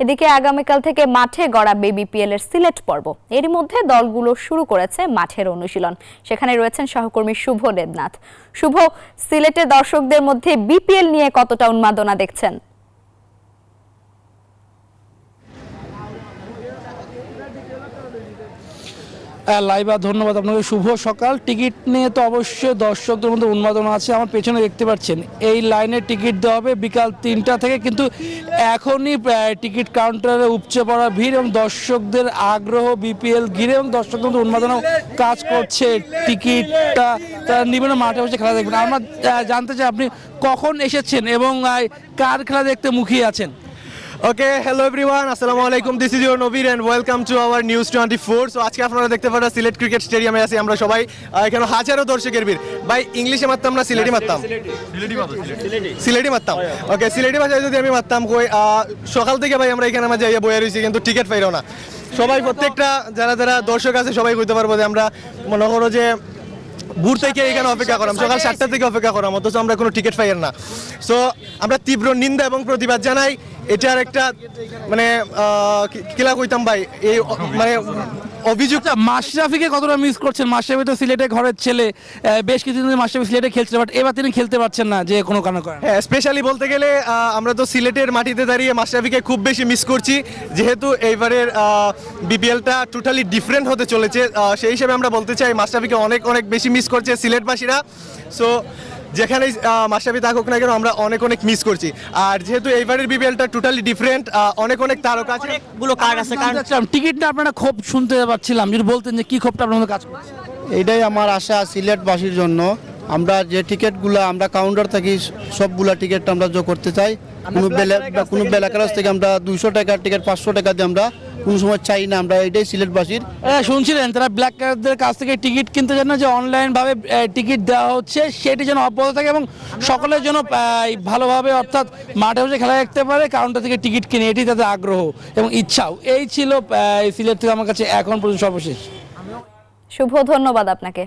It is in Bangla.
এদিকে আগামীকাল থেকে মাঠে গড়া বিপিএল এর সিলেট পর্ব। এরই মধ্যে দলগুলো শুরু করেছে মাঠের অনুশীলন। সেখানে রয়েছেন সহকর্মী শুভ দেবনাথ। শুভ, সিলেটের দর্শকদের মধ্যে বিপিএল নিয়ে কতটা উন্মাদনা দেখছেন? লাইবা, ধন্যবাদ আপনাকে। শুভ সকাল। টিকিট নিয়ে তো অবশ্যই দর্শকদের মধ্যে উন্মাদনা আছে। আমার পেছনে দেখতে পাচ্ছেন এই লাইনে টিকিট দেওয়া হবে বিকাল 3টা থেকে, কিন্তু এখনই টিকিট কাউন্টারে উপচে পড়া ভিড় এবং দর্শকদের আগ্রহ বিপিএল ঘিরে, এবং দর্শকদের মধ্যে উন্মাদনা কাজ করছে। টিকিটটা তারা নিবেন, মাঠে বসে খেলা দেখবেন। আমরা জানতে চাই আপনি কখন এসেছেন এবং কার খেলা দেখতে মুখিয়ে আছেন? ওকে, হ্যালো এভরিওয়ান, আসসালামু আলাইকুম। This is your Nabir and welcome to our news 24। So আজকে আপনারা দেখতে পারেন সিলেট ক্রিকেট স্টেডিয়ামে আছি আমরা সবাই। এখানে হাজারো দর্শকের ভিড়। ভাই, ইংলিশে মারতাম না সিলেটি মারতাম? সিলেটি মারতাম। ওকে, সিলেটি ভাষায় যদি আমি মারতাম কই, সকাল থেকে ভাই আমরা এখানে মাঝে বয়ে রয়েছি, কিন্তু টিকিট পাইরো না সবাই। প্রত্যেকটা যারা যারা দর্শক আছে সবাই কইতে পারবো যে আমরা মনে করো যে ভোর থেকে এখানে অপেক্ষা করাম, সকাল 7টা থেকে অপেক্ষা করাম, অথচ আমরা কোনো টিকিট পাই না। সো আমরা তীব্র নিন্দা এবং প্রতিবাদ জানাই। এটার একটা মানে কিলা কইতাম ভাই, এই মানে অভিযোগ। মাশরাফিকে কতটা মিস করছেন? মাশরাফি তো সিলেটে ঘরের ছেলে, বেশ কিছুদিন ধরে মাশরাফি সিলেটে খেলছিল, বাট এবার তিনি খেলতে পারছেন না যে কোনো কারণে। হ্যাঁ, স্পেশালি বলতে গেলে আমরা তো সিলেটের মাটিতে দাঁড়িয়ে মাশরাফিকে খুব বেশি মিস করছি, যেহেতু এইবারের বিপিএলটা টোটালি ডিফারেন্ট হতে চলেছে। সেই হিসেবে আমরা বলতে চাই মাশরাফিকে অনেক অনেক বেশি মিস করছে সিলেটবাসীরা। সো যেখানেই মাশরাফি থাকুক না কেন আমরা অনেক অনেক মিস করছি। আর যেহেতু এইবারের বিপিএলটা টোটালি ডিফারেন্ট, অনেক অনেক তারকা আছে, গুলো কার্ড আছে। টিকিটটা আপনারা খুব শুনতে পাচ্ছিলাম, যদি বলতেন যে কি ক্ষোভটা আপনার মধ্যে কাজ করছে। এইটাই আমার আশা সিলেটবাসীর জন্য। আমরা যে টিকিটগুলো আমরা কাউন্টার থেকে সবগুলা টিকিট আমরা যোগ করতে চাই। কোনো বেলাকালাস থেকে আমরা 200 টাকার টিকিট 500 টাকা দিয়ে আমরা কোনো সময় চাই না। আমরা এটাই সিলেটবাসীর। শুনছিলেন তারা ব্ল্যাক কার্ডদের কাছ থেকে টিকিট কিনতে চান না, যে অনলাইনভাবে টিকিট দেওয়া হচ্ছে সেটি যেন অব্যাহত থাকে এবং সকলের জন্য ভালোভাবে, অর্থাৎ মাঠে বসে খেলা দেখতে পারে, কাউন্টার থেকে টিকিট কিনে, এটি তাদের আগ্রহ এবং ইচ্ছাও। এই ছিল সিলেট থেকে আমার কাছে এখন পর্যন্ত সর্বশেষ। শুভ, ধন্যবাদ আপনাকে।